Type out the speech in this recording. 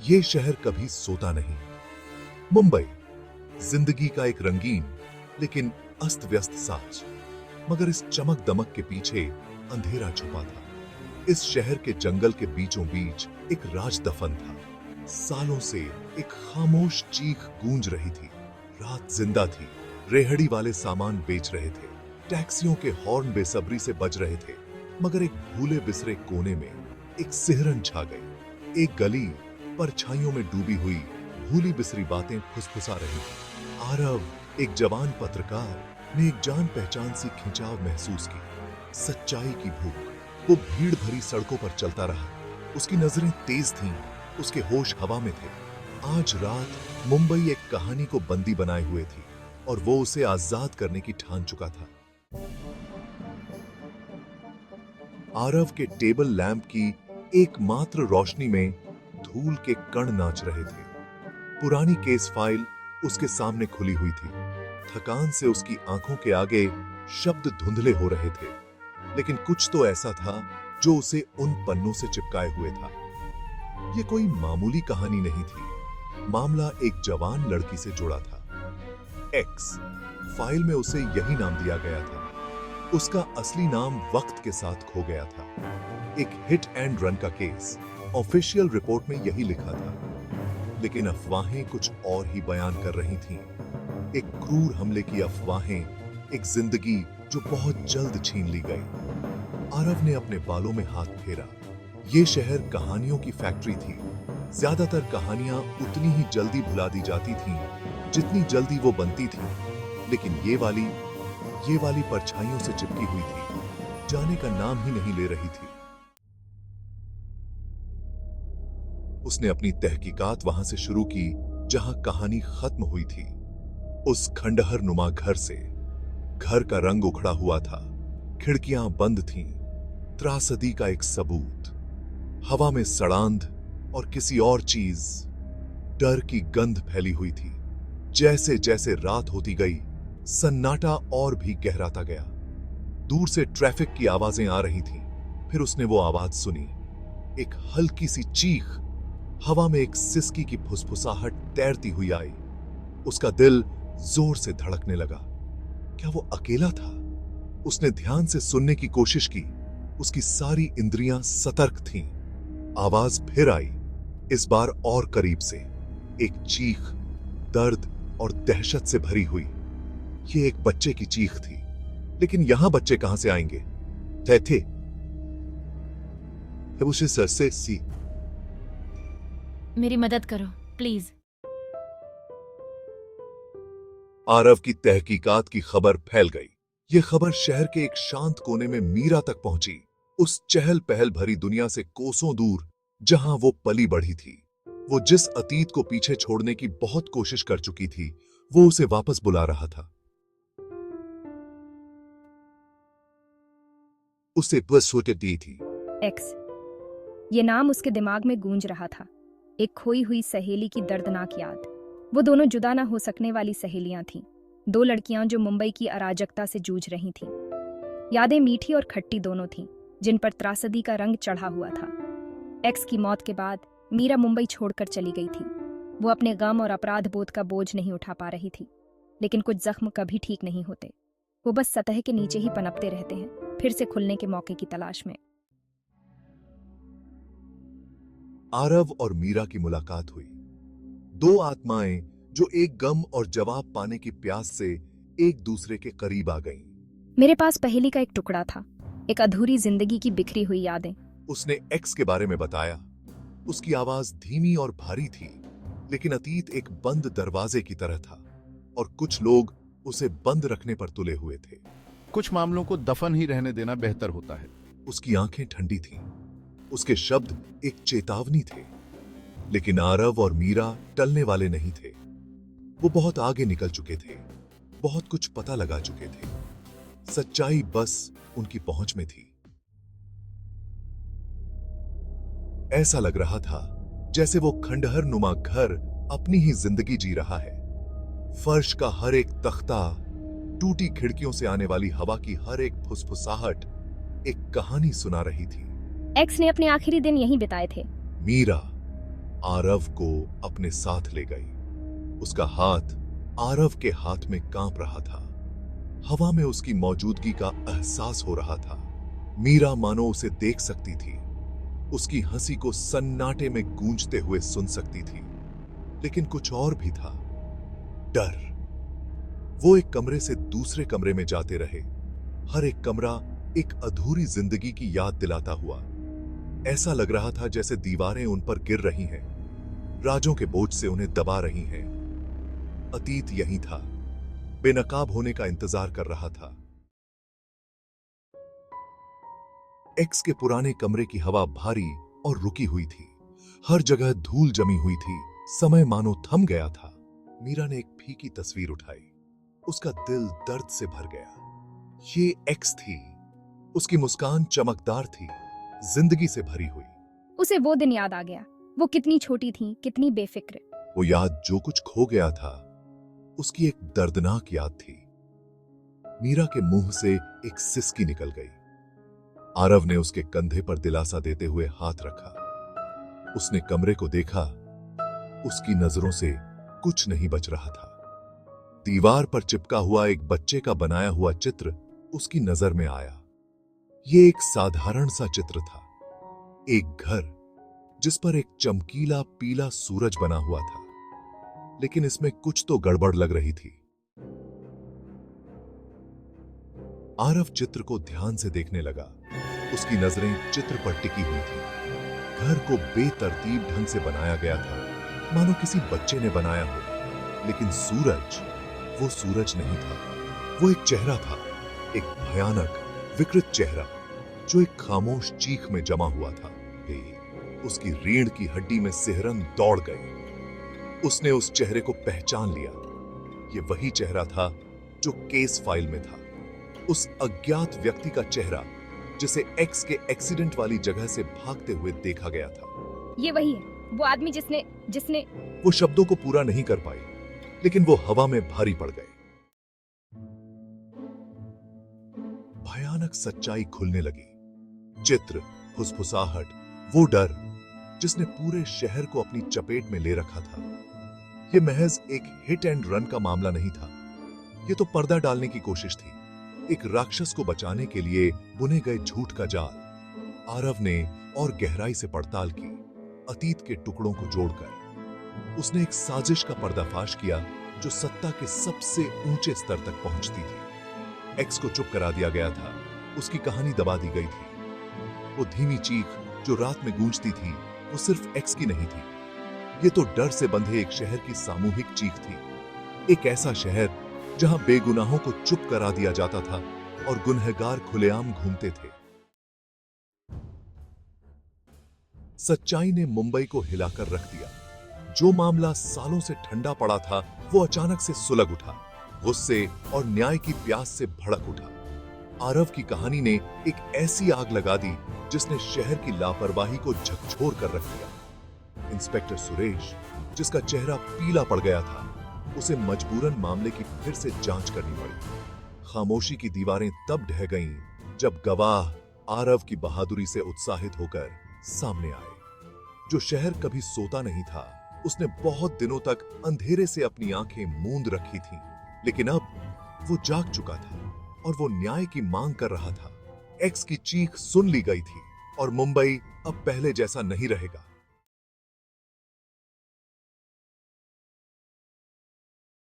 ये शहर कभी सोता नहीं। मुंबई जिंदगी का एक रंगीन लेकिन अस्त व्यस्त साज, मगर इस चमक दमक के पीछे अंधेरा छुपा था। इस शहर के जंगल के बीचों बीच एक राज दफन था। सालों से एक खामोश चीख गूंज रही थी। रात जिंदा थी, रेहड़ी वाले सामान बेच रहे थे, टैक्सियों के हॉर्न बेसब्री से बज रहे थे, मगर एक भूले बिसरे कोने में एक सिहरन छा गई। एक गली परछाइयों में डूबी हुई भूली बिसरी बातें फुसफुसा रही थी। आरव, एक जवान पत्रकार, ने एक जान पहचान सी खिंचाव महसूस की। सच्चाई की भूख। वो भीड़ भरी सड़कों पर चलता रहा। उसकी नजरें तेज थीं, उसके होश हवा में थे। आज रात मुंबई एक कहानी को बंदी बनाए हुए थी और वो उसे आजाद करने की ठान चुका था। आरव के टेबल लैंप की एकमात्र रोशनी में धूल के कण नाच रहे थे। पुरानी केस फाइल उसके सामने खुली हुई थी। थकान से उसकी आंखों के आगे शब्द धुंधले हो रहे थे, लेकिन कुछ तो ऐसा था जो उसे उन पन्नों से चिपकाए हुए था। ये कोई मामूली कहानी नहीं थी। मामला एक जवान लड़की से जुड़ा था। एक्स। फाइल में उसे यही नाम दिया गया था। उसका असली नाम वक्त के साथ खो गया था। एक हिट एंड रन का केस। ऑफिशियल रिपोर्ट में यही लिखा था, लेकिन अफवाहें कुछ और ही बयान कर रही थीं। एक क्रूर हमले की अफवाहें, एक जिंदगी जो बहुत जल्द छीन ली गई। आरव ने अपने बालों में हाथ फेरा। ये शहर कहानियों की फैक्ट्री थी। ज्यादातर कहानियां उतनी ही जल्दी भुला दी जाती थीं जितनी जल्दी वो बनती थी, लेकिन ये वाली परछाइयों से चिपकी हुई थी, जाने का नाम ही नहीं ले रही थी। उसने अपनी तहकीकात वहां से शुरू की जहां कहानी खत्म हुई थी। उस खंडहर नुमा घर से। घर का रंग उखड़ा हुआ था, खिड़कियां बंद थीं, त्रासदी का एक सबूत। हवा में सड़ांध और किसी और चीज, डर की गंध फैली हुई थी। जैसे जैसे रात होती गई, सन्नाटा और भी गहराता गया। दूर से ट्रैफिक की आवाजें आ रही थीं। फिर उसने वो आवाज सुनी, एक हल्की सी चीख। हवा में एक सिसकी की फुसफुसाहट तैरती हुई आई। उसका दिल जोर से धड़कने लगा। क्या वो अकेला था? उसने ध्यान से सुनने की कोशिश की। उसकी सारी इंद्रियां सतर्क थीं। आवाज फिर आई, इस बार और करीब से। एक चीख, दर्द और दहशत से भरी हुई। ये एक बच्चे की चीख थी, लेकिन यहां बच्चे कहां से आएंगे? थे उसे सर से सी। मेरी मदद करो प्लीज। आरव की तहकीकात की खबर फैल गई। ये खबर शहर के एक शांत कोने में मीरा तक पहुंची, उस चहल पहल भरी दुनिया से कोसों दूर जहां वो पली बढ़ी थी। वो जिस अतीत को पीछे छोड़ने की बहुत कोशिश कर चुकी थी, वो उसे वापस बुला रहा था। उसे बस सोच दी थी। एक्स। ये नाम उसके दिमाग में गूंज रहा था। एक खोई हुई सहेली की दर्दनाक याद। वो दोनों जुदा ना हो सकने वाली सहेलियां थीं। दो लड़कियां जो मुंबई की अराजकता से जूझ रही थीं। यादें मीठी और खट्टी दोनों थीं, जिन पर त्रासदी का रंग चढ़ा हुआ था। एक्स की मौत के बाद मीरा मुंबई छोड़कर चली गई थी। वो अपने गम और अपराध बोध का बोझ नहीं उठा पा रही थी, लेकिन कुछ जख्म कभी ठीक नहीं होते। वो बस सतह के नीचे ही पनपते रहते हैं, फिर से खुलने के मौके की तलाश में। आरव और मीरा की मुलाकात हुई। दो आत्माएं जो एक गम और जवाब पाने की प्यास से एक दूसरे के करीब आ गईं। मेरे पास पहेली का एक टुकड़ा था, एक अधूरी जिंदगी की बिखरी हुई यादें। उसने एक्स के बारे में बताया। उसकी आवाज धीमी और भारी थी, लेकिन अतीत एक बंद दरवाजे की तरह था, और कुछ लोग उसे बंद रखने पर तुले हुए थे। कुछ मामलों को दफन ही रहने देना बेहतर होता है। उसकी आंखें ठंडी थीं, उसके शब्द एक चेतावनी थे, लेकिन आरव और मीरा टलने वाले नहीं थे। वो बहुत आगे निकल चुके थे, बहुत कुछ पता लगा चुके थे। सच्चाई बस उनकी पहुंच में थी। ऐसा लग रहा था जैसे वो खंडहर नुमा घर अपनी ही जिंदगी जी रहा है। फर्श का हर एक तख्ता, टूटी खिड़कियों से आने वाली हवा की हर एक फुसफुसाहट एक कहानी सुना रही थी। एक्स ने अपने आखिरी दिन यहीं बिताए थे। मीरा, आरव को अपने साथ ले गई। उसका हाथ आरव के हाथ में कांप रहा था। हवा में उसकी मौजूदगी का एहसास हो रहा था। मीरा मानो उसे देख सकती थी, उसकी हंसी को सन्नाटे में गूंजते हुए सुन सकती थी। लेकिन कुछ और भी था, डर। वो एक कमरे से दूसरे कमरे में जाते रहे, हर एक कमरा एक अधूरी जिंदगी की याद दिलाता हुआ। ऐसा लग रहा था जैसे दीवारें उन पर गिर रही हैं, राजों के बोझ से उन्हें दबा रही हैं। अतीत यहीं था, बेनकाब होने का इंतजार कर रहा था। एक्स के पुराने कमरे की हवा भारी और रुकी हुई थी। हर जगह धूल जमी हुई थी, समय मानो थम गया था। मीरा ने एक फीकी तस्वीर उठाई, उसका दिल दर्द से भर गया। ये एक्स थी, उसकी मुस्कान चमकदार थी, जिंदगी से भरी हुई। उसे वो दिन याद आ गया, वो कितनी छोटी थी, कितनी बेफिक्र। वो याद जो कुछ खो गया था, उसकी एक दर्दनाक याद थी। मीरा के मुंह से एक सिसकी निकल गई। आरव ने उसके कंधे पर दिलासा देते हुए हाथ रखा। उसने कमरे को देखा, उसकी नजरों से कुछ नहीं बच रहा था। दीवार पर चिपका हुआ एक बच्चे का बनाया हुआ चित्र उसकी नजर में आया। यह एक साधारण सा चित्र था, एक घर जिस पर एक चमकीला पीला सूरज बना हुआ था, लेकिन इसमें कुछ तो गड़बड़ लग रही थी। आरव चित्र को ध्यान से देखने लगा। उसकी नजरें चित्र पर टिकी हुई थी। घर को बेतरतीब ढंग से बनाया गया था, मानो किसी बच्चे ने बनाया हो। लेकिन सूरज, वो सूरज नहीं था, वो एक चेहरा था, एक भयानक विकृत चेहरा जो एक खामोश चीख में जमा हुआ था। उसकी रीढ़ की हड्डी में सिहरन दौड़ गई। उसने उस चेहरे को पहचान लिया। ये वही चेहरा था जो केस फाइल में था, उस अज्ञात व्यक्ति का चेहरा जिसे एक्स के एक्सीडेंट वाली जगह से भागते हुए देखा गया था। ये वही है, वो आदमी जिसने जिसने वो शब्दों को पूरा नहीं कर पाई, लेकिन वो हवा में भारी पड़ गए। भयानक सच्चाई खुलने लगी। चित्र, फुसफुसाहट, वो डर जिसने पूरे शहर को अपनी चपेट में ले रखा था। यह महज एक हिट एंड रन का मामला नहीं था, यह तो पर्दा डालने की कोशिश थी, एक राक्षस को बचाने के लिए बुने गए झूठ का जाल। आरव ने और गहराई से पड़ताल की, अतीत के टुकड़ों को जोड़कर। उसने एक साजिश का पर्दाफाश किया जो सत्ता के सबसे ऊंचे स्तर तक पहुंचती थी। एक्स को चुप करा दिया गया था, उसकी कहानी दबा दी गई थी। वो धीमी चीख जो रात में गूंजती थी, वो सिर्फ एक्स की नहीं थी, ये तो डर से बंधे एक शहर की सामूहिक चीख थी। एक ऐसा शहर जहां बेगुनाहों को चुप करा दिया जाता था और गुनहगार खुलेआम घूमते थे। सच्चाई ने मुंबई को हिलाकर रख दिया। जो मामला सालों से ठंडा पड़ा था, वो अचानक से सुलग उठा, गुस्से और न्याय की प्यास से भड़क उठा। आरव की कहानी ने एक ऐसी आग लगा दी जिसने शहर की लापरवाही को झकझोर कर रख दिया। इंस्पेक्टर सुरेश, जिसका चेहरा पीला पड़ गया था, उसे मजबूरन मामले की फिर से जांच करनी पड़ी। खामोशी की दीवारें तब ढह गईं जब गवाह आरव की बहादुरी से उत्साहित होकर सामने आए। जो शहर कभी सोता नहीं था, उसने बहुत दिनों तक अंधेरे से अपनी आंखें मूंद रखी थीं, लेकिन अब वो जाग चुका था और वो न्याय की मांग कर रहा था। एक्स की चीख सुन ली गई थी और मुंबई अब पहले जैसा नहीं रहेगा।